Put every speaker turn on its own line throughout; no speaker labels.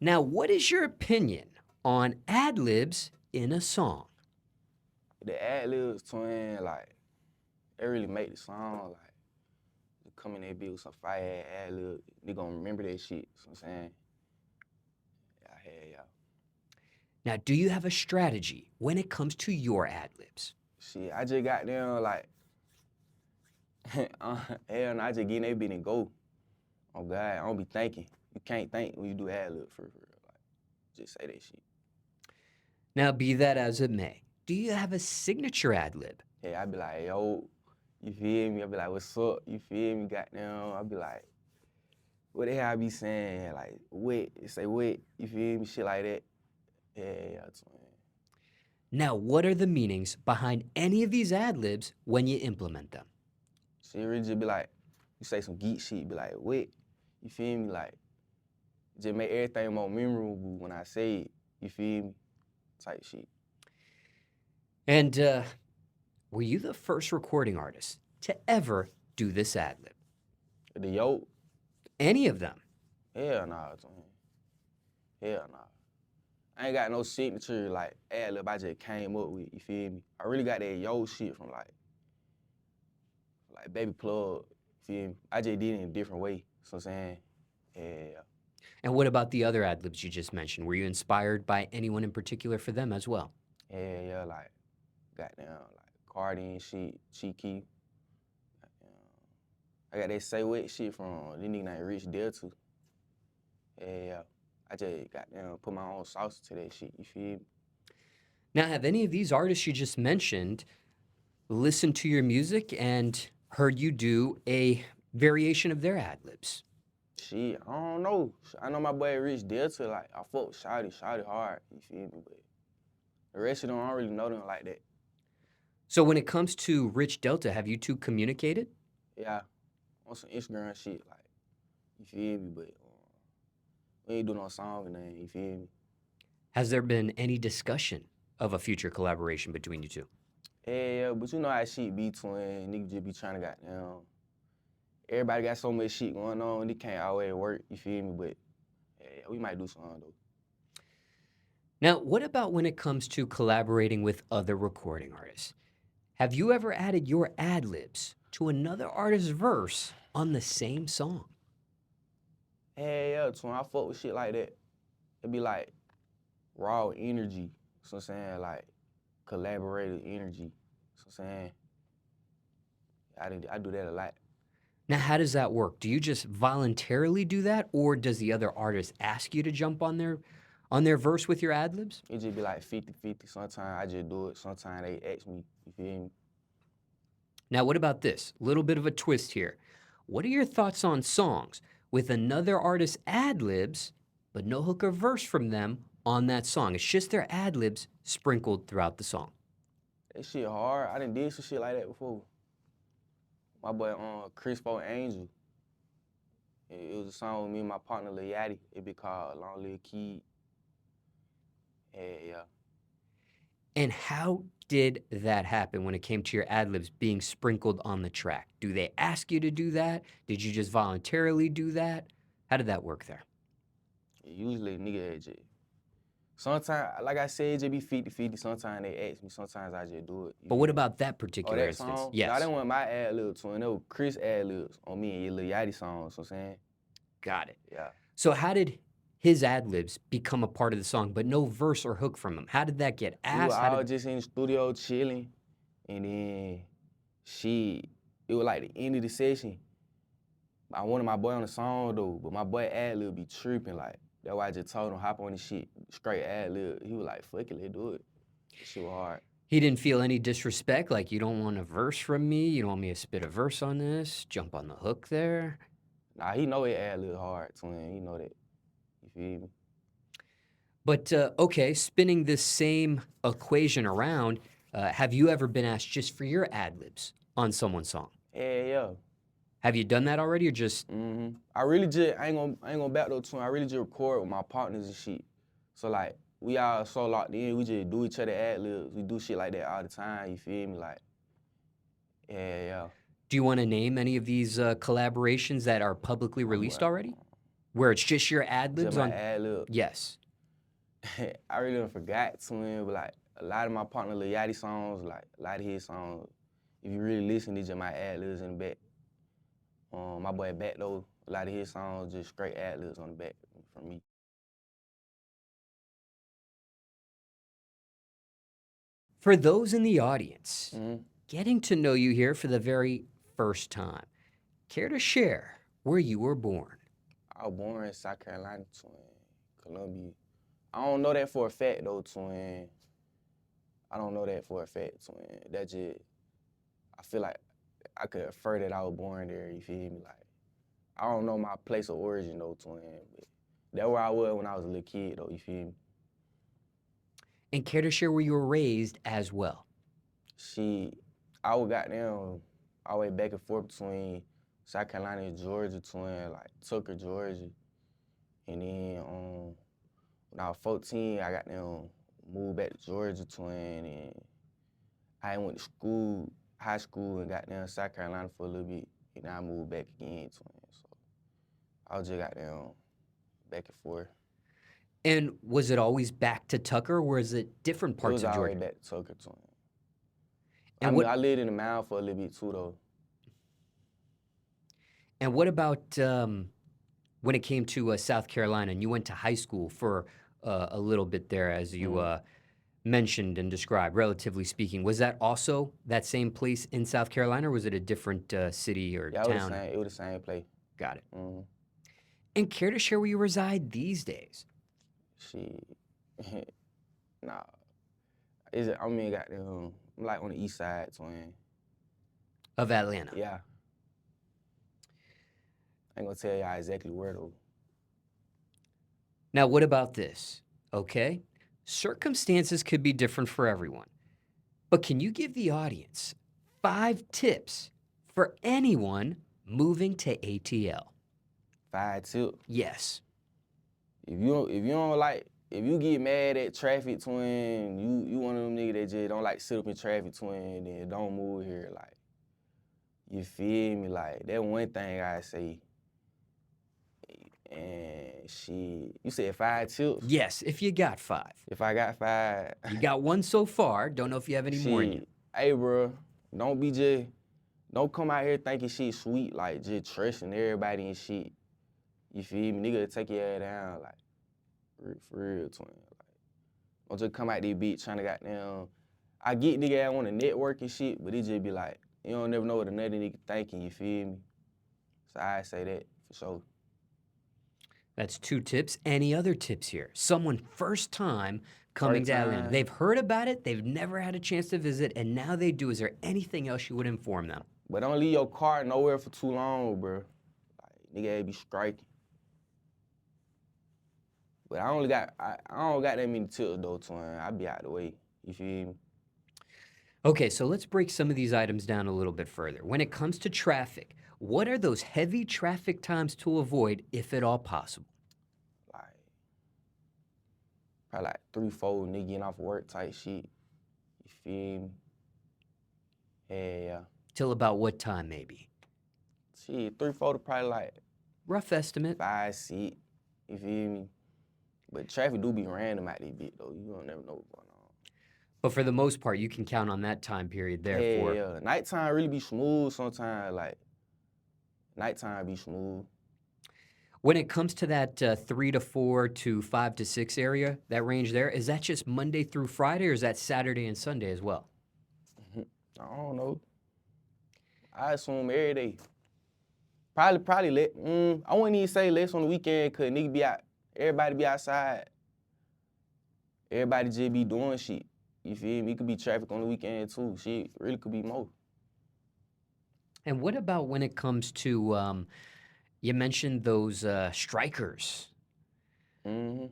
Now, what is your opinion on ad-libs in a song?
The ad-libs, twin, like, they really make the song, like, you come in there be with some fire ad-lib, they gonna remember that shit, you know what I'm saying? Yeah.
Now, do you have a strategy when it comes to your ad-libs?
Shit, I just got them, like, hell no, I just get in that bit and go. Oh, God, I don't be thinking. You can't think when you do ad-lib for real. Like, just say that shit.
Now, be that as it may, do you have a signature ad-lib?
Yeah, I be like, yo, you feel me? I be like, what's up? You feel me? Goddamn. I be like, what the hell I be saying? Like, wet, say wet, you feel me? Shit like that. Yeah, twin.
Now, what are the meanings behind any of these ad-libs when you implement them?
Shit really just be like, you say some geek shit, be like, wet, you feel me? Like, just make everything more memorable when I say it, you feel me? Type shit.
And were you the first recording artist to ever do this ad-lib?
The yo,
Any of them?
hell nah, twin. Hell nah. I ain't got no signature like ad-lib I just came up with, you feel me? I really got that yo shit from like Baby Plug, you feel me? I just did it in a different way, you know what I'm saying? Yeah.
And what about the other ad-libs you just mentioned? Were you inspired by anyone in particular for them as well?
Yeah, like, goddamn, like, Cardi and shit, Cheeky. I got that Say What shit from this nigga named Rich Delta. Yeah. I just goddamn put my own sauce to that shit, you feel me?
Now, have any of these artists you just mentioned listened to your music and heard you do a variation of their ad-libs?
Shit, I don't know. I know my boy Rich Delta, like, I fuck with Shawty hard, you feel me? But the rest of them, I don't really know them like that.
So when it comes to Rich Delta, have you two communicated?
Yeah, on some Instagram shit, like, you feel me? But we ain't do no song or nothing, you feel me?
Has there been any discussion of a future collaboration between you two?
Yeah, but you know how shit be, twin. Niggas just be trying to goddamn. Everybody got so much shit going on, it can't always work, you feel me? But yeah, we might do something though.
Now, what about when it comes to collaborating with other recording artists? Have you ever added your ad-libs to another artist's verse on the same song?
Yeah, twin, I fuck with shit like that. It be like raw energy, so I'm saying, like collaborative energy, so I'm saying. I do that a lot.
Now, how does that work? Do you just voluntarily do that, or does the other artist ask you to jump on their verse with your ad-libs?
It just be like 50-50. Sometimes I just do it. Sometimes they ask me, you feel me?
Now, what about this? Little bit of a twist here. What are your thoughts on songs with another artist's ad-libs, but no hook or verse from them on that song? It's just their ad-libs sprinkled throughout the song.
That shit hard. I done did some shit like that before. My boy Crispo Angel. It was a song with me and my partner Lil Yachty. It be called Long Live Kid. Yeah.
And how did that happen when it came to your ad-libs being sprinkled on the track? Do they ask you to do that? Did you just voluntarily do that? How did that work there?
Usually nigga just. Sometimes, like I said, it just be 50-50. Sometimes they ask me. Sometimes I just do it.
But what about that particular
that
instance?
song?
Yes.
No, I didn't want my ad-libs, twin. That was Chris ad-libs on me and Lil Yachty songs, so I'm saying?
Got it.
Yeah.
So how did his ad-libs become a part of the song, but no verse or hook from him? How did that get
We were
asked?
all just in the studio chilling, and then it was like the end of the session. I wanted my boy on the song though, but my boy ad-lib be tripping, like, that's why I just told him hop on this shit, straight ad-lib. He was like, fuck it, let's do it. That shit was hard.
He didn't feel any disrespect, like you don't want a verse from me, you don't want me to spit a verse on this, jump on the hook there?
Nah, he know it ad-lib hard, twin, he know that, you feel me?
But okay, spinning this same equation around, have you ever been asked just for your ad-libs on someone's song?
Yeah.
Have you done that already or just...
I really just, I ain't gonna back though, twin, I really just record with my partners and shit. So like, we all so locked in, we just do each other ad-libs. We do shit like that all the time, you feel me? Like, yeah.
Do you want to name any of these collaborations that are publicly released already? Where it's just your ad
Just
libs
my
on.
ad lib.
Yes.
I really done forgot twin, but like a lot of my partner Lil Yachty songs, like a lot of his songs, if you really listen, it's just my ad libs in the back. My boy Back though, a lot of his songs just straight ad libs on the back from me.
For those in the audience,
Mhm.
getting to know you here for the very first time, care to share where you were born?
I was born in South Carolina, twin, Columbia. I don't know that for a fact though, twin. I don't know that for a fact, twin. That just, I feel like I could infer that I was born there, you feel me? Like, I don't know my place of origin though, twin, but that's where I was when I was a little kid though, you feel me?
And care to share where you were raised as well?
I was goddamn all the way back and forth between South Carolina and Georgia, twin, like Tucker, Georgia. And then when I was 14, I got them moved back to Georgia, twin, and I went to school, high school, and got down South Carolina for a little bit, and then I moved back again, twin. So I was just got down back and forth.
And was it always back to Tucker, or was it different
It
parts
was
of
all the way
Georgia?
back to Tucker, twin.
And
I mean,
what
I lived in the mound for a little bit too, though.
and what about when it came to South Carolina and you went to high school for a little bit there, as you mentioned and described, relatively speaking? Was that also that same place in South Carolina, or was it a different city or
Yeah,
town?
it was the same place.
Got it.
Mm-hmm.
And care to share where you reside these days?
Shit. Nah. I mean, I'm like on the east side, twin.
Of Atlanta.
Yeah. I ain't gonna tell y'all exactly where though.
Now, what about this? Okay, circumstances could be different for everyone, but can you give the audience 5 tips for anyone moving to ATL?
5 tips.
Yes.
If you get mad at traffic, twin, you one of them niggas that just don't like sit up in traffic, twin, then don't move here, like, you feel me? Like, that one thing I say. And shit, you said 5 tips?
Yes, if you got 5.
If I got 5.
You got 1 so far. Don't know if you have any more in you.
Shit, hey, bro, don't come out here thinking shit sweet, like, just trusting everybody and shit. You feel me? Nigga take your ass down, like, for real, twin. Like, don't just come out this bitch trying to goddamn. I get nigga I want to network and shit, but it just be like, you don't never know what another nigga thinking, you feel me? So I say that for sure.
That's 2 tips. Any other tips here? Someone first time coming
First
to Atlanta.
time.
They've heard about it, they've never had a chance to visit, and now they do. Is there anything else you would inform them?
But don't leave your car nowhere for too long, bro. Like, nigga be striking. But I don't got that many tips though, twin. I be out the way. You feel me?
Okay, so let's break some of these items down a little bit further. When it comes to traffic, what are those heavy traffic times to avoid, if at all possible?
Like, probably like 3-4 nigga getting off work type shit. You feel me? Yeah.
Till about what time, maybe?
Shit, 3-4 to probably like
Rough estimate.
5-6. You feel me? But traffic do be random out there bit though. You don't never know what's going on.
But for the most part, you can count on that time period there for.
Yeah. Nighttime really be smooth sometimes. Like, nighttime be smooth.
When it comes to that 3 to 4 to 5 to 6 area, that range there, is that just Monday through Friday, or is that Saturday and Sunday as well?
I don't know. I assume every day. Probably I wouldn't even say less on the weekend, cause nigga be out, everybody be outside. Everybody just be doing shit. You feel me? It could be traffic on the weekend too. Shit, really could be more.
And what about when it comes to, you mentioned those strikers.
Mm-hmm.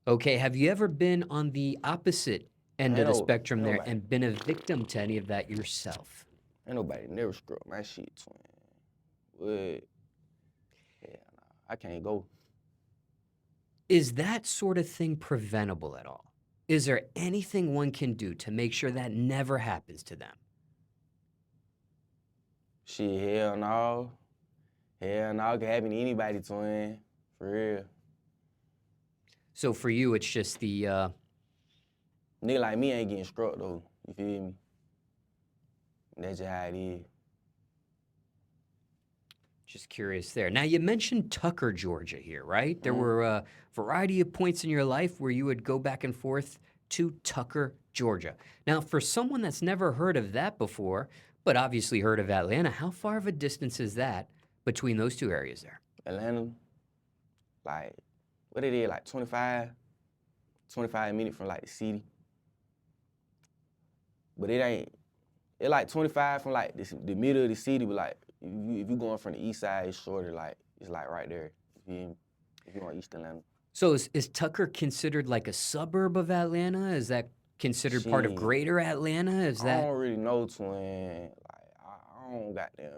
Okay, have you ever been on the opposite end of the spectrum
ain't
there
nobody.
and been a victim to any of that yourself?
Ain't nobody never screw up my shit, twin. What? Yeah, nah, I can't go.
Is that sort of thing preventable at all? Is there anything one can do to make sure that never happens to them?
Shit, hell no. Hell no, it can happen to anybody, twin. For real.
So for you, it's just the
Nigga like me ain't getting struck though. You feel me? That's just how it is.
just curious there. Now you mentioned Tucker, Georgia here, right? There were a variety of points in your life where you would go back and forth to Tucker, Georgia. Now, for someone that's never heard of that before, but obviously heard of Atlanta, how far of a distance is that between those two areas there?
Atlanta, like, what it is, like 25 minutes from like the city. But it like 25 from like the middle of the city, but like if you going from the east side, it's shorter, like it's like right there. You feel me? If you on East Atlanta.
So is Tucker considered like a suburb of Atlanta? Is that considered part of
Shit,
greater Atlanta? Is
I
that
don't really know, twin. Like I don't got them.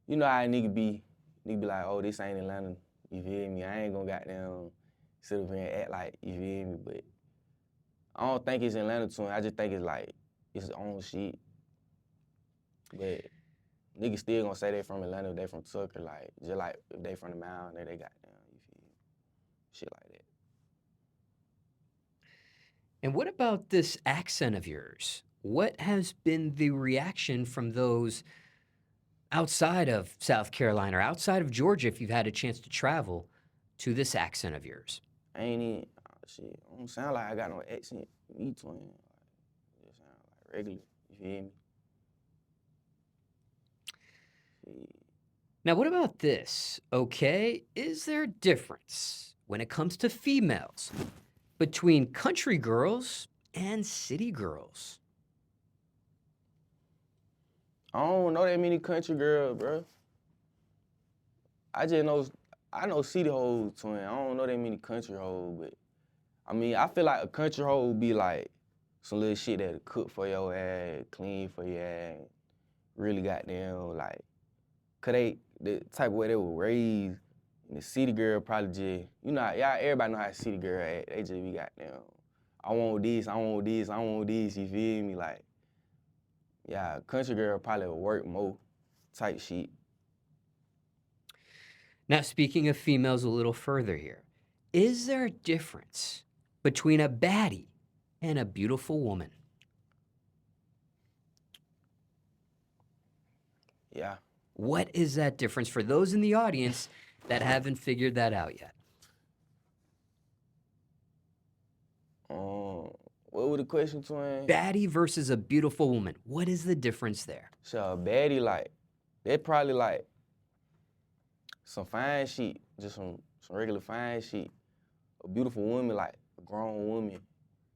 You know how a nigga be like, oh, this ain't Atlanta. You feel me? I ain't gonna goddamn sit up here and act like, you feel me? But I don't think it's Atlanta, twin. I just think it's like it's own shit. But niggas still gonna say they from Atlanta if they from Tucker, like just like if they from the mountain, they got them, you feel me? Shit like that.
And what about this accent of yours? What has been the reaction from those outside of South Carolina or outside of Georgia, if you've had a chance to travel, to this accent of yours?
I ain't even shit. I don't sound like I got no accent. Me, twin. Like, it just sound like regular. You feel me? Shit.
Now, what about this? Okay, is there a difference when it comes to females between country girls and city girls?
I don't know that many country girls, bro. I know city hoes, twin. I don't know that many country hoes, but I mean, I feel like a country hoe would be like some little shit that'll cook for your ass, clean for your ass, really goddamn like, the type of way they were raised. And the city girl probably just, you know, y'all, everybody know how city girl act. They just be goddamn, I want this, I want this, I want this, you feel me? Like, yeah, country girl probably would work more type shit.
Now, speaking of females a little further here, is there a difference between a baddie and a beautiful woman?
Yeah.
What is that difference for those in the audience that haven't figured that out yet?
What was the question, twin?
Baddie versus a beautiful woman. What is the difference there?
So a baddie, like, they probably like some fine shit, just some regular fine shit. A beautiful woman, like a grown woman,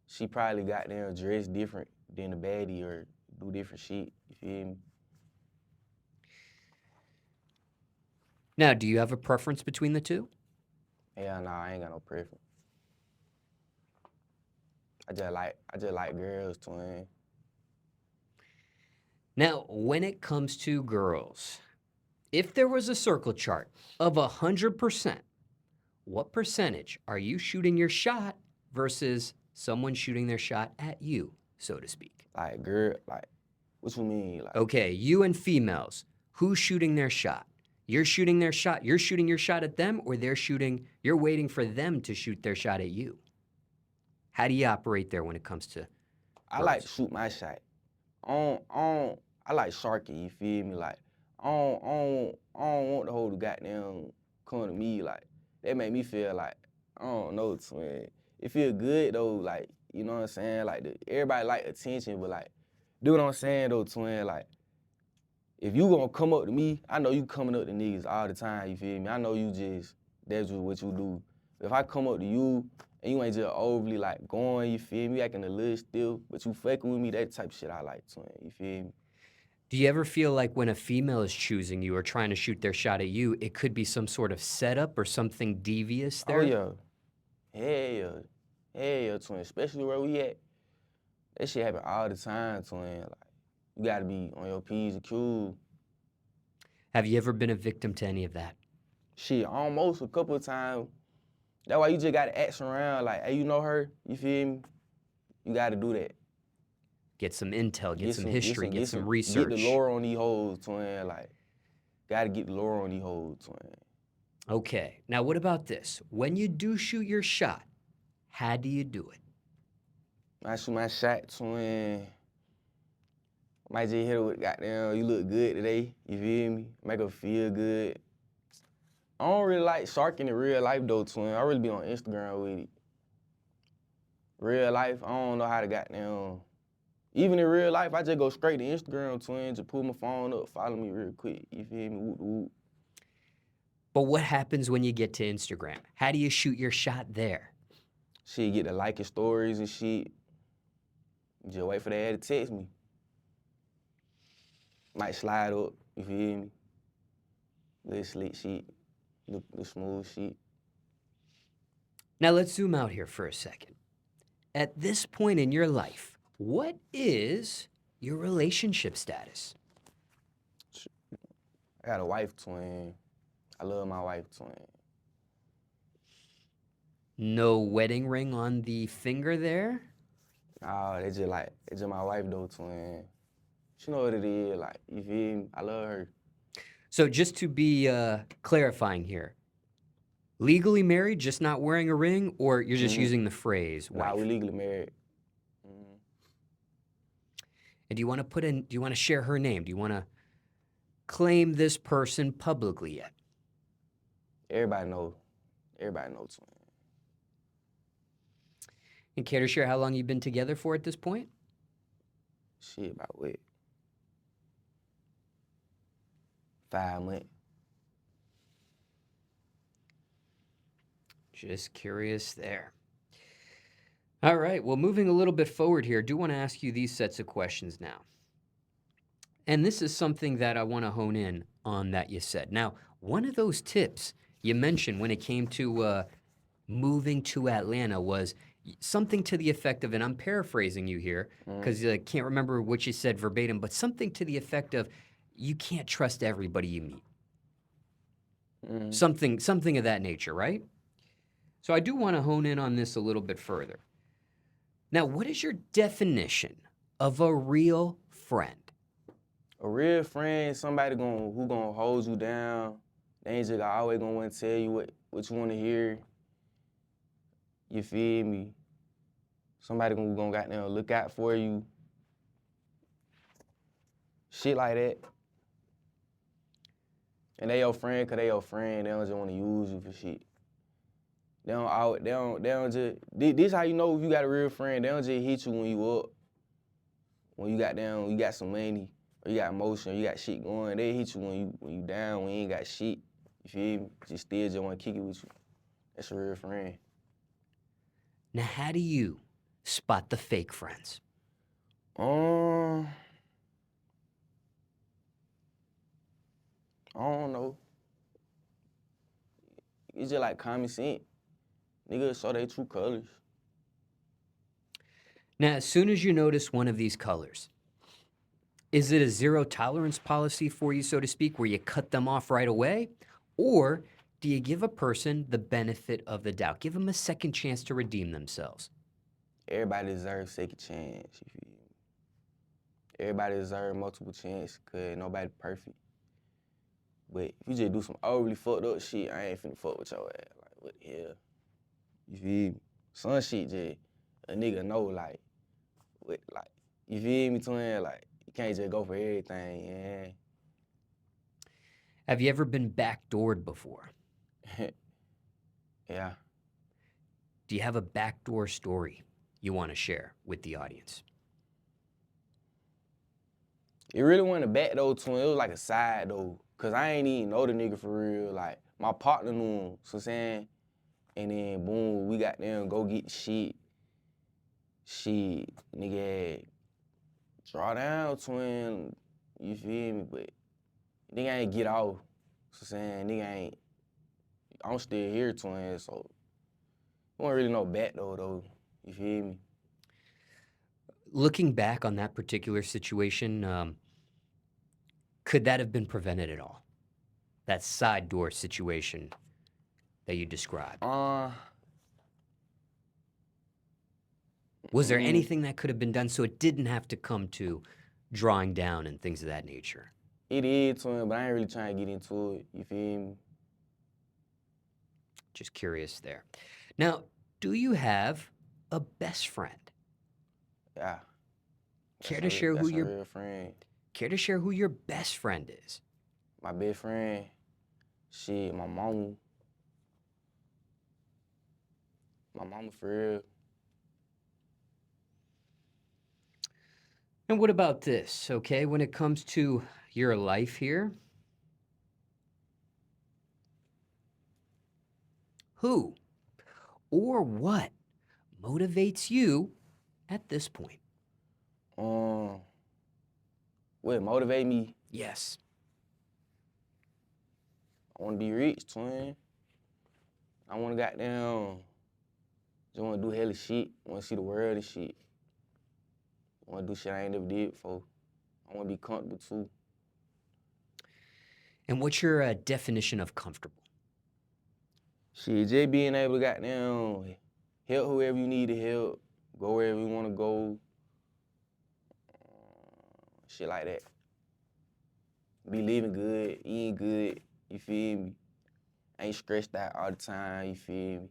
she probably got them dressed different than a baddie or do different shit. You feel me?
Now, do you have a preference between the two?
Hell nah, I ain't got no preference. I just like girls, twin.
Now, when it comes to girls, if there was a circle chart of 100%, what percentage are you shooting your shot versus someone shooting their shot at you, so to speak?
Like girl, like, what you mean? Like,
Okay, you and females, who's shooting their shot? You're shooting their shot, you're shooting your shot at them, or you're waiting for them to shoot their shot at you? How do you operate there when it comes to
I like to
girls?
shoot my shot. I like sharking, you feel me? Like, I don't want the whole goddamn come to me. Like, that make me feel like, I don't know, twin. It feel good though, like, you know what I'm saying? Like, everybody like attention, but like, do what I'm saying though, twin. Like, if you gonna come up to me, I know you coming up to niggas all the time, you feel me? I know that's just what you do. If I come up to you and you ain't just overly like going, you feel me, acting a little still, but you fucking with me, that type of shit I like, twin, you feel me?
Do you ever feel like when a female is choosing you or trying to shoot their shot at you, it could be some sort of setup or something devious there?
Oh yeah, hell yeah, twin, especially where we at. That shit happen all the time, twin. Like, you gotta be on your P's and Q's.
Have you ever been a victim to any of that?
Shit, almost a couple of times. That's why you just gotta ask around, like, hey, you know her? You feel me? You gotta do that.
Get some intel, get some history, get some research.
Get the lore on these hoes, twin. Like, gotta get the lore on these hoes, twin.
Okay. Now, what about this? When you do shoot your shot, how do you do it?
When I shoot my shot, twin, might just hit her with goddamn, you look good today, you feel me? Make her feel good. I don't really like sharking in real life though, twin. I really be on Instagram with it. Real life, I don't know how to goddamn. Even in real life, I just go straight to Instagram, twin, just pull my phone up, follow me real quick, you feel me? Whoop, whoop.
But what happens when you get to Instagram? How do you shoot your shot there?
Shit, get to liking stories and shit. Just wait for that to text me. Might slide up, you feel me? Little slick shit, little smooth shit.
Now, let's zoom out here for a second. At this point in your life, what is your relationship status?
I got a wife, twin. I love my wife, twin.
No wedding ring on the finger there?
Nah, it's just my wife though, twin. She know what it is, like, you feel me? I love her.
So just to be clarifying here, legally married, just not wearing a ring, or you're just using the phrase wife?
Nah, we legally married.
And do you want to share her name? Do you want to claim this person publicly yet?
Everybody know, twin.
And care to share how long you've been together for at this point?
Shit, about what? 5 months.
Just curious there. All right, well, moving a little bit forward here, I do want to ask you these sets of questions now. And this is something that I want to hone in on that you said. Now, one of those tips you mentioned when it came to moving to Atlanta was something to the effect of, and I'm paraphrasing you here because I can't remember what you said verbatim, but something to the effect of, you can't trust everybody you meet. Something of that nature, right? So I do want to hone in on this a little bit further. Now, what is your definition of a real friend?
A real friend, somebody who gonna hold you down. They ain't just always gonna want to tell you what you want to hear. You feel me? Somebody who gonna goddamn look out for you. Shit like that. And they your friend 'cause they your friend. They don't just want to use you for shit. They don't just, this how you know if you got a real friend. They don't just hit you when you up. When you got some money, or you got emotion, or you got shit going. They hit you when you down, when you ain't got shit. You feel me? Just still just want to kick it with you. That's a real friend.
Now, how do you spot the fake friends?
I don't know. It's just like common sense. Niggas show their true colors.
Now, as soon as you notice one of these colors, is it a zero tolerance policy for you, so to speak, where you cut them off right away? Or do you give a person the benefit of the doubt? Give them a second chance to redeem themselves.
Everybody deserves a second chance, you feel me? Everybody deserves multiple chances, cause nobody perfect. But if you just do some overly fucked up shit, I ain't finna fuck with your ass. Like, what the hell? You feel me? Some shit just, a nigga know, like, you feel me, twin? Like, you can't just go for everything, yeah.
Have you ever been backdoored before?
Yeah.
Do you have a backdoor story you want to share with the audience?
It really wasn't a back though, twin. It was like a side though. Cause I ain't even know the nigga for real. Like, my partner knew him, so saying, and then boom, we got them go get the shit. Shit, nigga had draw down, twin. You feel me? But nigga ain't get off. So saying, nigga ain't, I'm still here, twin, so it wasn't really no back though. You feel me?
Looking back on that particular situation, could that have been prevented at all? That side door situation that you described. Was there anything that could have been done so it didn't have to come to drawing down and things of that nature?
It is, twin, but I ain't really trying to get into it. You feel me?
Just curious there. Now, do you have a best friend?
Yeah.
Care to share who
That's a
your
real friend.
care to share who your best friend is?
My best friend, shit, my mama. My mama for real.
And what about this? Okay, when it comes to your life here, who or what motivates you at this point?
Um, what motivate me?
Yes.
I wanna be rich, twin. I wanna just wanna do hella shit. Wanna see the world and shit. Wanna do shit I ain't never did before. I wanna be comfortable too.
And what's your definition of comfortable?
Shit, just being able to help whoever you need to help, go wherever you wanna go, shit like that. Be living good, eating good, you feel me? Ain't stressed out all the time, you feel me?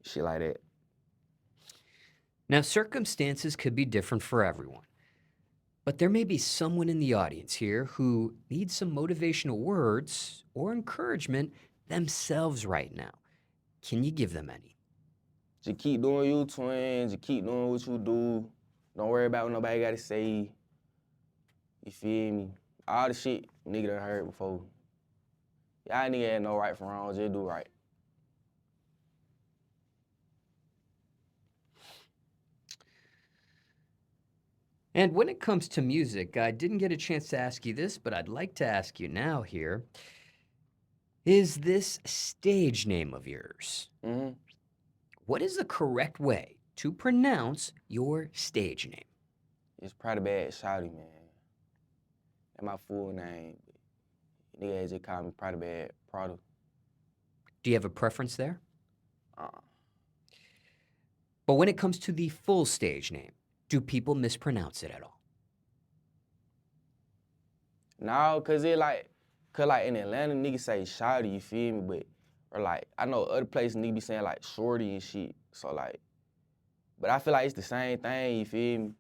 Shit like that.
Now, circumstances could be different for everyone, but there may be someone in the audience here who needs some motivational words or encouragement themselves right now. Can you give them any?
Just keep doing you, twin. Just keep doing what you do. Don't worry about what nobody gotta say. You feel me? All the shit nigga done heard before. Y'all nigga ain't no right from wrong, just do right.
And when it comes to music, I didn't get a chance to ask you this, but I'd like to ask you now here. Is this stage name of yours?
Mm-hmm.
What is the correct way to pronounce your stage name?
It's Pradabagshawty, man. That's my full name. Nigga just call me Prada.
Do you have a preference there?
Uh,
But when it comes to the full stage name, do people mispronounce it at all?
no, cause in Atlanta niggas say Shawty, you feel me? Or like, I know other places niggas be saying like Shorty and shit. So like, but I feel like it's the same thing, you feel me?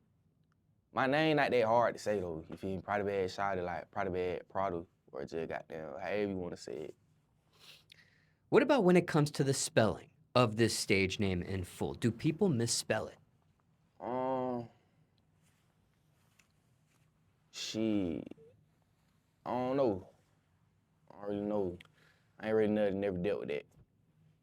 My name not that hard to say though, you feel me? Pradabagshawty, like Prada, or just goddamn, however you wanna say it.
What about when it comes to the spelling of this stage name in full? Do people misspell it?
Shit, I don't know. I don't really know. I ain't really never dealt with that.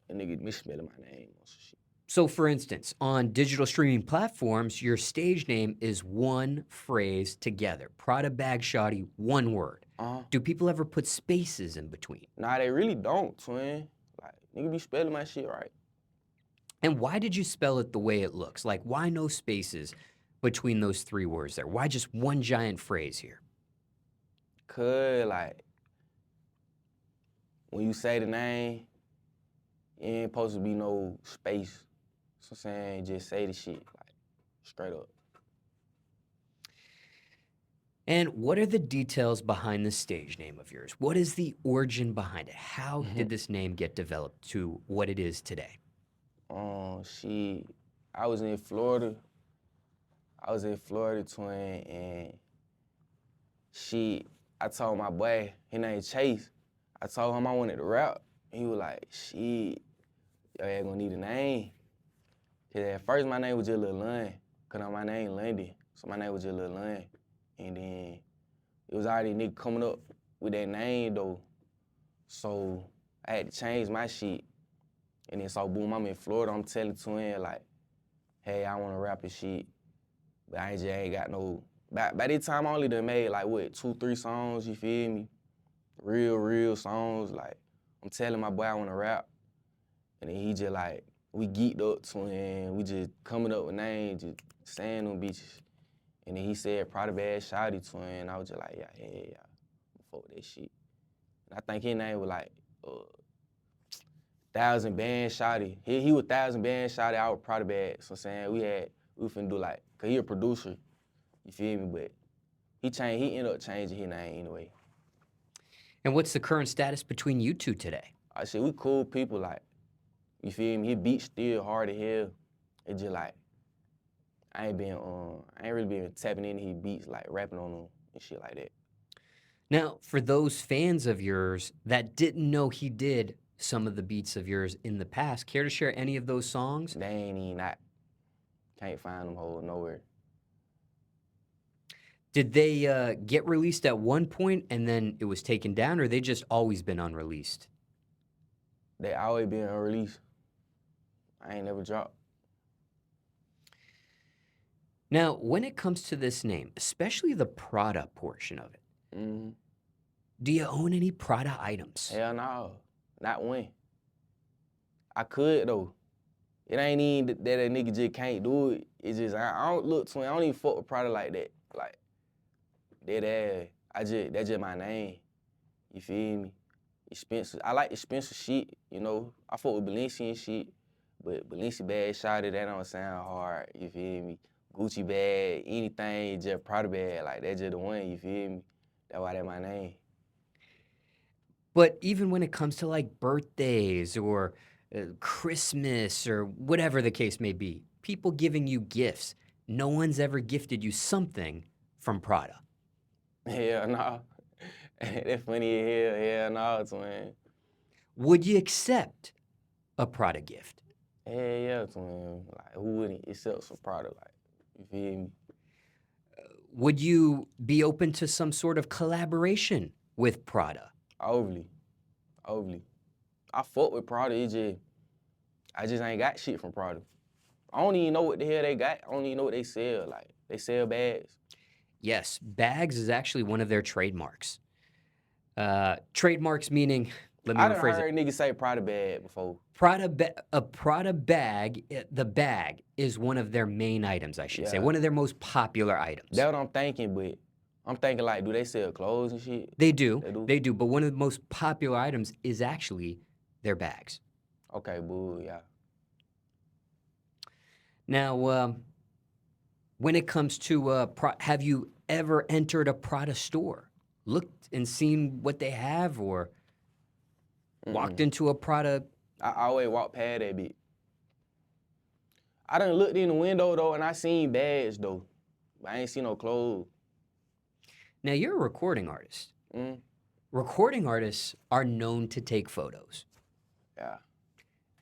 A nigga misspelling my name or some shit.
So, for instance, on digital streaming platforms, your stage name is one phrase together. Pradabagshawty, one word.
Uh-huh.
Do people ever put spaces in between?
Nah, they really don't, twin. Like, nigga be spelling my shit right.
And why did you spell it the way it looks? Like, why no spaces between those three words there? Why just one giant phrase here?
Cause, like, when you say the name, it ain't supposed to be no space. So I'm saying, just say the shit, like, straight up.
And what are the details behind the stage name of yours? What is the origin behind it? How did this name get developed to what it is today?
Shit, I was in Florida. Twin, and shit, I told my boy, his name Chase, I told him I wanted to rap. He was like, shit, your ass gonna need a name. Cause at first my name was just Lil Lun, cause my name London, so my name was just Lil Lun. And then it was already a nigga coming up with that name though, so I had to change my shit. And then so boom, I'm in Florida, I'm telling Twin like, hey, I wanna rap and shit, but I just ain't got no. By this time I only done made like what, 2-3 songs, you feel me? Real songs, like I'm telling my boy I wanna rap. And then he just like, we geeked up, twin, we just coming up with names, just saying them bitches. And then he said Pradabagshawty, twin, I was just like, yeah, fuck with that shit. And I think his name was like, 1,000 Band Shawty. He was 1,000 Band Shawty, I was Pradabag. So I'm saying we finna do like, cause he a producer, you feel me? But he ended up changing his name anyway.
And what's the current status between you two today?
I said, we cool people, like, You feel me? His beats still hard as hell. It just like, I ain't really been tapping into his beats, like rapping on them and shit like that.
Now, for those fans of yours that didn't know he did some of the beats of yours in the past, care to share any of those songs?
They ain't even can't find them hoes nowhere.
Did they get released at one point and then it was taken down, or they just always been unreleased?
They always been unreleased. I ain't never dropped.
Now, when it comes to this name, especially the Prada portion of it,
Mm-hmm.
do you own any Prada items?
Hell no, not one. I could though. It ain't even that a nigga just can't do it. It's just I don't look twin. I don't even fuck with Prada like that. Like that ass. That's just my name. You feel me? Expensive. I like expensive shit. You know. I fuck with Balenci and shit, but Balenci bag, shawty, that don't sound hard. You feel me? Gucci bag, anything, just Prada bag. Like that's just the one. You feel me? That's why that's my name.
But even when it comes to like birthdays or Christmas or whatever the case may be, people giving you gifts, no one's ever gifted you something from Prada.
Hell no. That's funny as hell. Hell no, twin.
Would you accept a Prada gift?
Hell yeah, twin. Like who wouldn't accept some Prada? Like you feel me?
Would you be open to some sort of collaboration with Prada?
Overly. I fuck with Prada. I just ain't got shit from Prada. I don't even know what the hell they got. I don't even know what they sell. Like they sell bags.
Yes, bags is actually one of their trademarks. Trademarks meaning, let me
I done
rephrase it.
heard niggas say Prada bag before.
A Prada bag, the bag is one of their main items, I should say,
Yeah.
one of their most popular items.
That's what I'm thinking, but I'm thinking like, do they sell clothes and shit?
They do,
They do?
but one of the most popular items is actually their bags.
Okay, boo, yeah.
Now, when it comes to, have you ever entered a Prada store, looked and seen what they have, or walked into a Prada?
I always walk past that bitch. I done looked in the window though, and I seen bags though, but I ain't seen no clothes.
Now, you're a recording artist.
Mm.
Recording artists are known to take photos.
Yeah.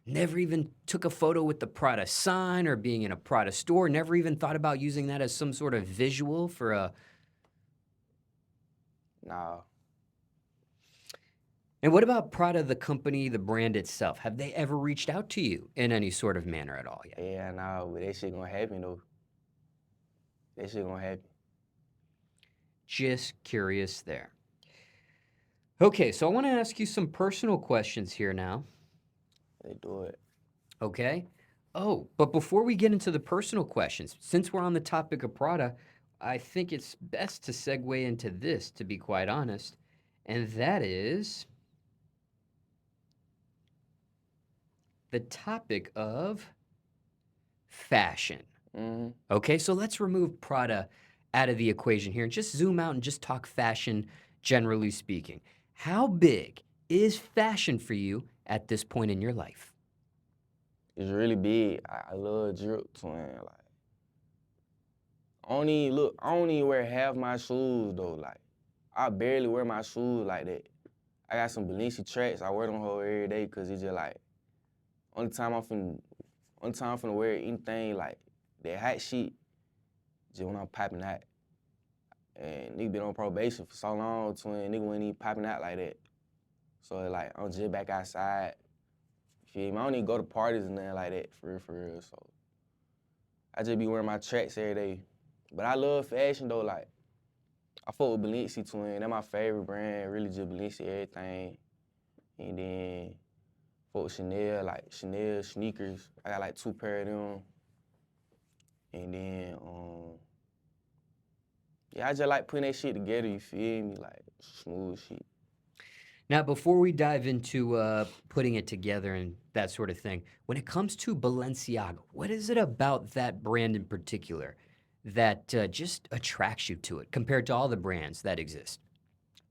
Never even took a photo with the Prada sign or being in a Prada store. Never even thought about using that as some sort of visual for a...
Nah.
And what about Prada, the company, the brand itself? Have they ever reached out to you in any sort of manner at all yet?
Yeah, nah, but that shit gonna happen though. That shit gonna happen.
Just curious there. Okay, so I want to ask you some personal questions here now.
They do it.
Okay? Oh, but before we get into the personal questions, since we're on the topic of Prada, I think it's best to segue into this, to be quite honest, and that is the topic of fashion.
Mm-hmm.
Okay, so let's remove Prada out of the equation here and just zoom out and just talk fashion, generally speaking. How big is fashion for you at this point in your life?
It's really big. I love drip, twin. Like, I don't even wear half my shoes though. Like, I barely wear my shoes like that. I got some Balenci tracks. I wear them whole every day because it's just like, only time I'm finna wear anything like that hot shit, just when I'm popping out. And nigga been on probation for so long, twin. Nigga wasn't even popping out like that. So it's like, I'm just back outside. Feel me? I don't even go to parties and nothing like that, for real. So I just be wearing my tracks every day. But I love fashion though, like, I fuck with Balenci, twin. That's my favorite brand, really just Balenci everything. And then fuck with Chanel, like Chanel sneakers. I got like 2 pair of them. And then, yeah, I just like putting that shit together, you feel me? Like, smooth shit.
Now, before we dive into putting it together and that sort of thing, when it comes to Balenciaga, what is it about that brand in particular that just attracts you to it compared to all the brands that exist?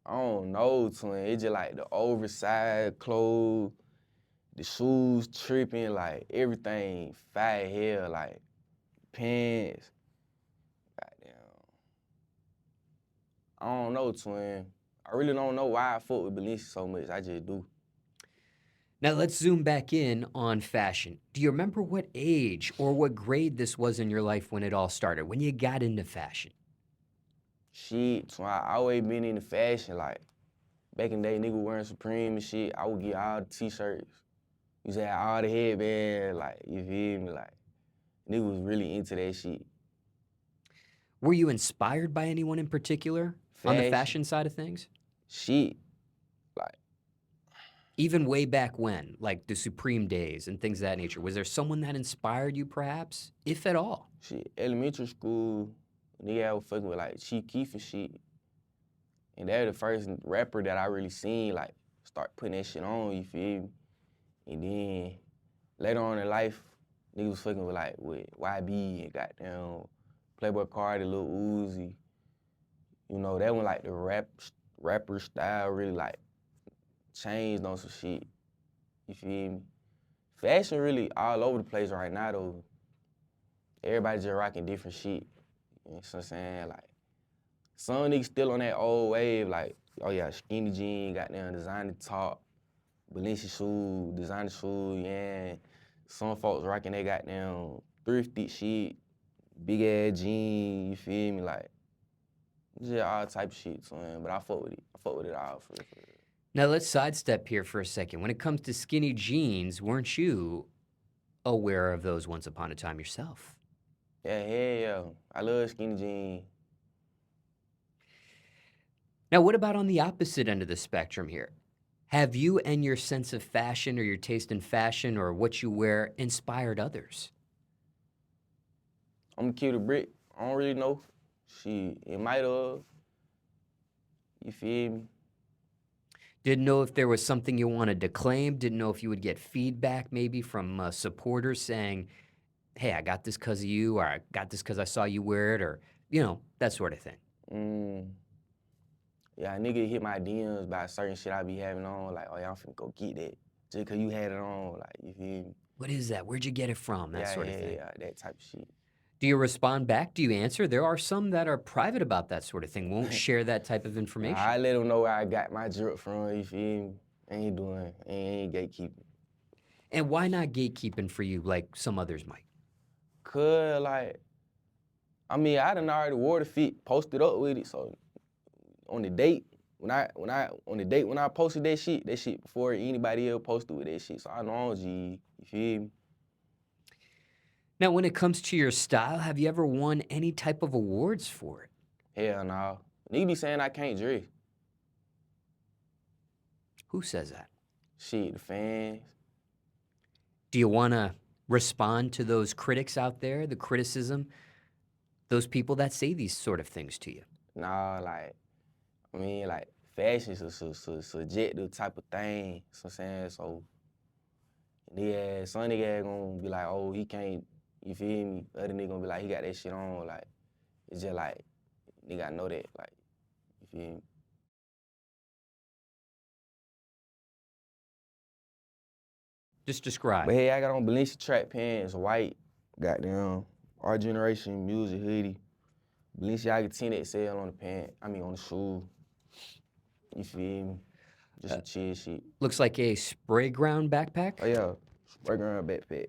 I don't know, twin. It's just like the oversized clothes, the shoes tripping, like everything fat hair, like pants. Goddamn. I don't know, twin. I really don't know why I fuck with Balenciaga so much. I just do.
Now let's zoom back in on fashion. Do you remember what age or what grade this was in your life when it all started, when you got into fashion?
Shit, twin, I always been into fashion. Like, back in the day, nigga wearing Supreme and shit, I would get all the t-shirts. Used to have all the headbands, like, you feel me? Like, nigga was really into that shit.
Were you inspired by anyone in particular on the
Fashion,
fashion side of things?
shit, like,
Even way back when, like the Supreme days and things of that nature, was there someone that inspired you perhaps, if at all?
shit, elementary school, nigga I was fucking with, like, Chief Keef and shit. And they're the first rapper that I really seen, like, start putting that shit on, you feel me? And then, later on in life, niggas was fucking with, like, with YB and goddamn Playboy Cardi, Lil Uzi. You know, that one, like, the rapper style really, like, changed on some shit. You feel me? Fashion really all over the place right now, though. Everybody just rocking different shit. You know what I'm saying? Like, some niggas still on that old wave, like, oh yeah, skinny jean, goddamn designer top, Balenciaga shoes, designer shoes, yeah. Some folks rocking that goddamn thrifted shit, big ass jeans, you feel me? Like, just all type of shit, son. But I fuck with it. I fuck with it all for real.
Now let's sidestep here for a second. When it comes to skinny jeans, weren't you aware of those once upon a time yourself?
Yeah, hell yeah. I love skinny jeans.
Now, what about on the opposite end of the spectrum here? Have you and your sense of fashion or your taste in fashion or what you wear inspired others?
I'm gonna keep it a brick. I don't really know. Shit, it might have. You feel me?
Didn't know if there was something you wanted to claim, didn't know if you would get feedback maybe from supporters saying, hey, I got this because of you, or I got this because I saw you wear it, or, that sort of thing.
Yeah, nigga hit my DMs about certain shit I be having on, like, oh, yeah, I'm finna go get that. Just cause you had it on, like, you feel me?
What is that? Where'd you get it from? That sort of thing.
Yeah, that type of shit.
Do you respond back? Do you answer? There are some that are private about that sort of thing, won't share that type of information.
I let them know where I got my drip from, you feel me? Ain't gatekeeping.
And why not gatekeeping for you like some others might?
Cause, like, I mean, I done already wore the fit, posted up with it, so on the date, when I posted that shit before anybody else posted with that shit, so I know I'm G, you feel me?
Now, when it comes to your style, have you ever won any type of awards for it?
Hell no. Nigga be saying I can't dress.
Who says that?
Shit, the fans.
Do you want to respond to those critics out there, the criticism, those people that say these sort of things to you?
Nah, like, I mean, like, fashion is a subjective type of thing, you know what I'm saying? So, some nigga gonna be like, oh, he can't, you feel me? Other nigga gonna be like, he got that shit on, like, it's just like, nigga, I know that, like, you feel me?
Just describe.
But hey, I got on Balenciaga track pants, white, goddamn, Our Generation music hoodie. Balenciaga 10XL on the pant, on the shoe. You feel me? Just some chill shit.
Looks like a spray ground backpack.
Oh yeah, spray ground backpack.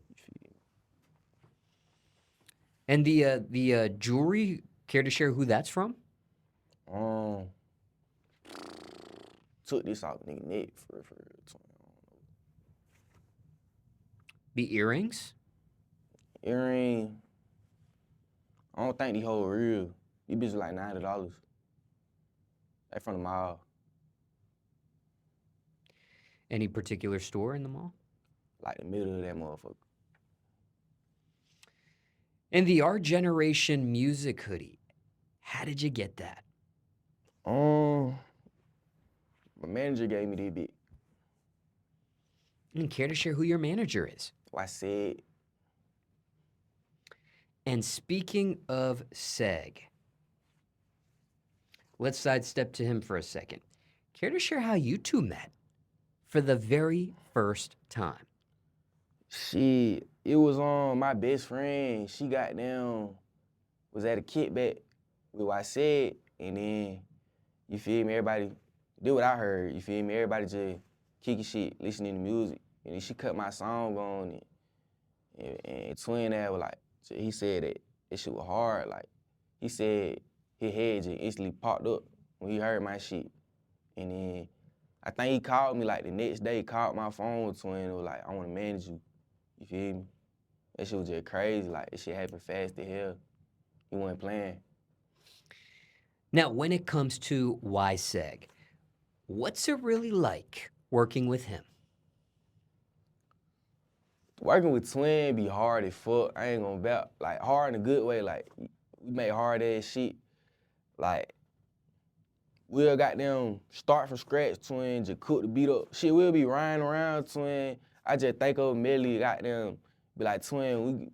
You feel me?
And the jewelry, care to share who that's from?
Took this off nigga neck for real.
The earrings?
Earring, I don't think these whole real. These bitches like $90. They from the mall.
Any particular store in the mall?
Like the middle of that motherfucker.
And the Our Generation music hoodie, how did you get that?
My manager gave me this bit.
And care to share who your manager is?
Whyceg.
And speaking of Seg, let's sidestep to him for a second. Care to share how you two met? for the very first time?
Shit, it was on my best friend. She was at a kickback with Whyceg, and then, you feel me, everybody did what I heard, you feel me, everybody just kicking shit, listening to music, and then she cut my song on, and Twin that was like, he said that this shit was hard, like, he said his head just instantly popped up when he heard my shit, and then I think he called me like the next day, called my phone with Twin, and was like, I wanna manage you, you feel me? That shit was just crazy, like, this shit happened fast as hell. He wasn't playing.
Now, when it comes to Whyceg, what's it really like working with him?
Working with Twin be hard as fuck. I ain't gonna bet. Like, hard in a good way. Like, we make hard ass shit. Like, we'll goddamn start from scratch, Twin, just cook the beat up. Shit, we'll be riding around, Twin. I just think of a medley, goddamn, be like, Twin,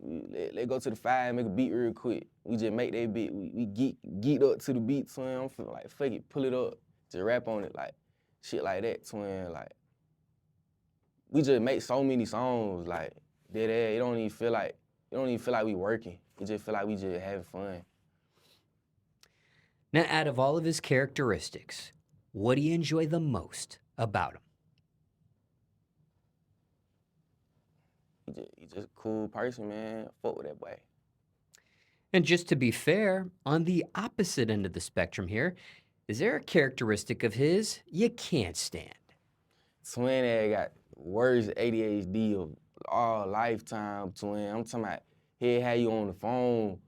let's go to the 5, make a beat real quick. We just make that beat. We geeked up to the beat, Twin. I'm feeling like, fuck it, pull it up, just rap on it, like, shit like that, Twin. Like, we just make so many songs, like, that it don't even feel like we working. It just feel like we just having fun.
Now, out of all of his characteristics, what do you enjoy the most about him?
He just a cool person, man. Fuck with that boy.
And just to be fair, on the opposite end of the spectrum here, is there a characteristic of his you can't stand?
Twin that got worse ADHD of all lifetime, Twin. I'm talking about he'll have you on the phone.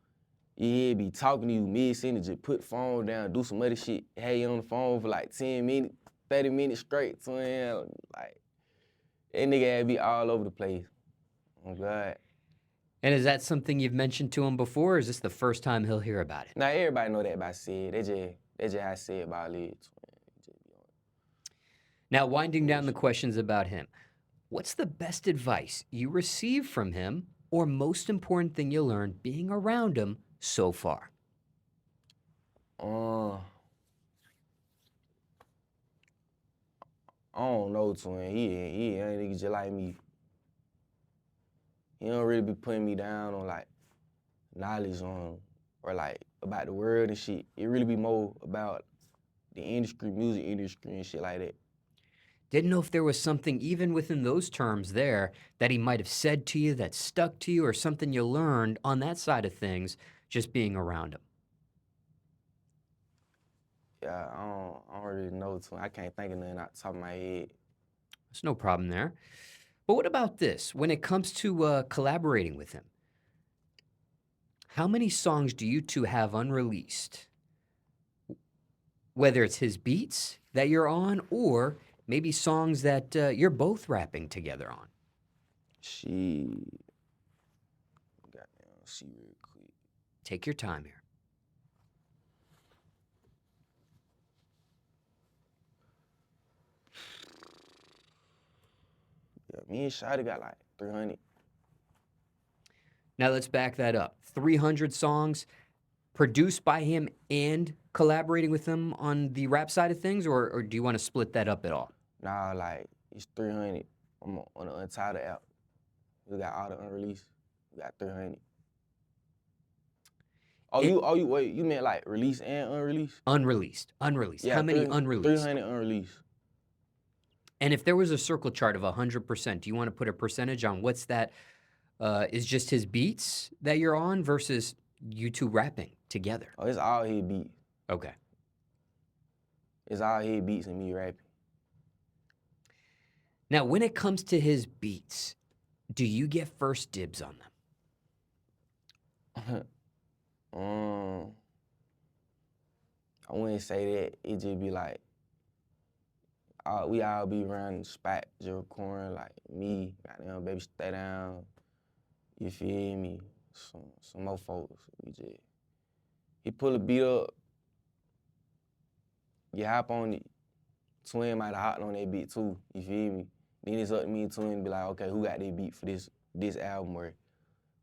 He'll be talking to you mid-sentence, just put the phone down, do some other shit. Have you on the phone for like 10 minutes, 30 minutes straight, Twin. Like, that nigga had be all over the place. Oh, God.
And is that something you've mentioned to him before, or is this the first time he'll hear about it?
Now, everybody know that about Sid. They just how Sid about it, Twin.
Now, winding down the questions about him, what's the best advice you received from him, or most important thing you learned being around him so far?
I don't know, Twin. He ain't nigga just like me. He don't really be putting me down on like knowledge on or like about the world and shit. It really be more about the industry, music industry and shit like that.
Didn't know if there was something even within those terms there that he might have said to you that stuck to you, or something you learned on that side of things just being around him.
Yeah, I don't really know, Twin. I can't think of nothing out the top of my head.
There's no problem there. But what about this? When it comes to collaborating with him, how many songs do you two have unreleased? Whether it's his beats that you're on, or maybe songs that you're both rapping together on.
She goddamn see real quick.
Take your time here.
Yeah, me and Shotty got like 300.
Now let's back that up. 300 songs produced by him and collaborating with him on the rap side of things, or do you want to split that up at all?
Nah, like, it's 300. I'm on the Untitled app. We got all the unreleased. We got 300. Wait, you meant like release and unreleased?
Unreleased.
Yeah,
How many unreleased?
300 unreleased.
And if there was a circle chart of 100%, do you want to put a percentage on what's that? Is just his beats that you're on versus you two rapping together?
Oh, it's all his beats.
Okay.
It's all his beats and me rapping.
Now, when it comes to his beats, do you get first dibs on them?
I wouldn't say that. It just be like, we all be around the spot, just recording, like me, goddamn, baby, stay down. You feel me? Some more folks. He pull a beat up, you hop on it. Twin might have hopped on that beat too, you feel me? Then it's up to me and Twin to be like, okay, who got that beat for this album, or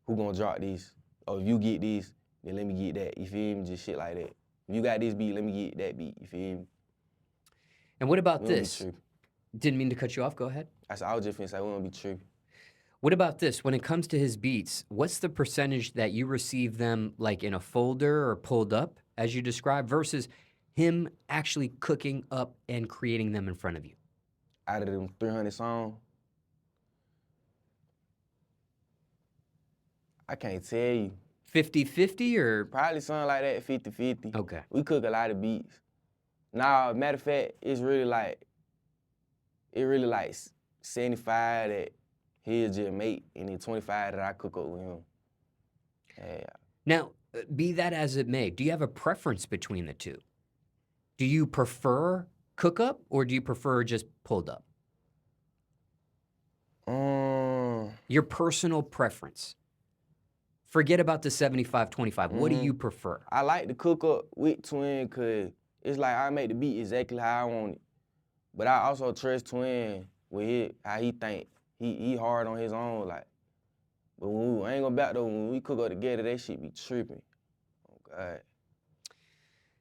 who gonna drop this? Or if you get this, then let me get that, you feel me? Just shit like that. If you got this beat, let me get that beat, you feel me?
And what about
We don't be
this?
tripping.
Didn't mean to cut you off. Go ahead.
I was just finna say we don't be tripping.
What about this? When it comes to his beats, what's the percentage that you receive them like in a folder or pulled up, as you described, versus him actually cooking up and creating them in front of you?
Out of them 300 songs, I can't tell you.
50-50 or?
Probably something like that, 50-50.
Okay.
We cook a lot of beats. Nah, matter of fact, it's really like 75 that he'll just make, and then 25 that I cook up with him. Yeah.
Now, be that as it may, do you have a preference between the two? Do you prefer cook up or do you prefer just pulled up? Your personal preference. Forget about the 75-25. What do you prefer?
I like to cook up with Twin because it's like I make the beat exactly how I want it. But I also trust Twin with how he think. He hard on his own, like. But I ain't gonna back though, when we cook up together, that shit be tripping. Oh, God.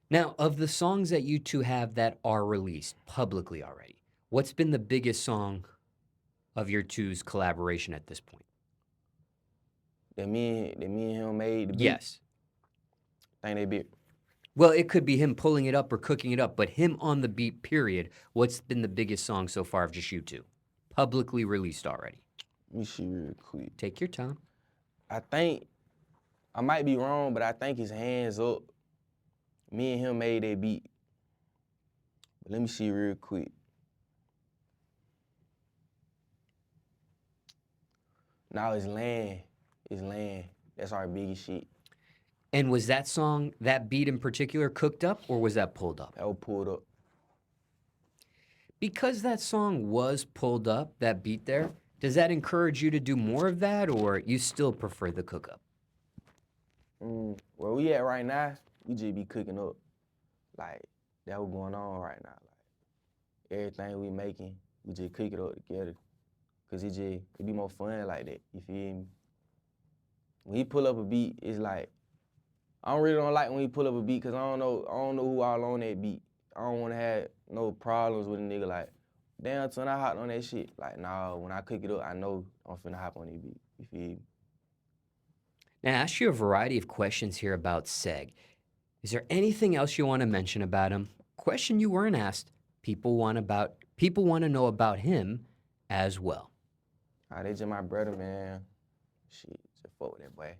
Now, of the songs that you two have that are released publicly already, what's been the biggest song of your two's collaboration at this point?
That me and him made the beat?
Yes.
I think they big.
Well, it could be him pulling it up or cooking it up, but him on the beat, period. What's been the biggest song so far of just you two? Publicly released already.
Let me see real quick.
Take your time.
I think, I might be wrong, but I think it's Hands Up. Me and him made that beat. But let me see real quick. Now it's Land. It's Land. That's our biggest shit.
And was that song, that beat in particular, cooked up or was that pulled up?
That was pulled up.
Because that song was pulled up, that beat there, does that encourage you to do more of that or you still prefer the cook up?
Where we at right now, we just be cooking up. Like, that what's going on right now. Like, everything we making, we just cook it up together. Cause it be more fun like that, you feel me? When he pull up a beat, it's like, I don't like when he pull up a beat cause I don't know who all on that beat. I don't wanna have no problems with a nigga like, damn, son, I hopped on that shit. Like, nah, when I cook it up, I know I'm finna hop on that beat, you feel me?
Now, I asked you a variety of questions here about Seg. Is there anything else you want to mention about him? Question you weren't asked. People want to know about him as well.
They just my brother, man. Shit, just fuck with that boy.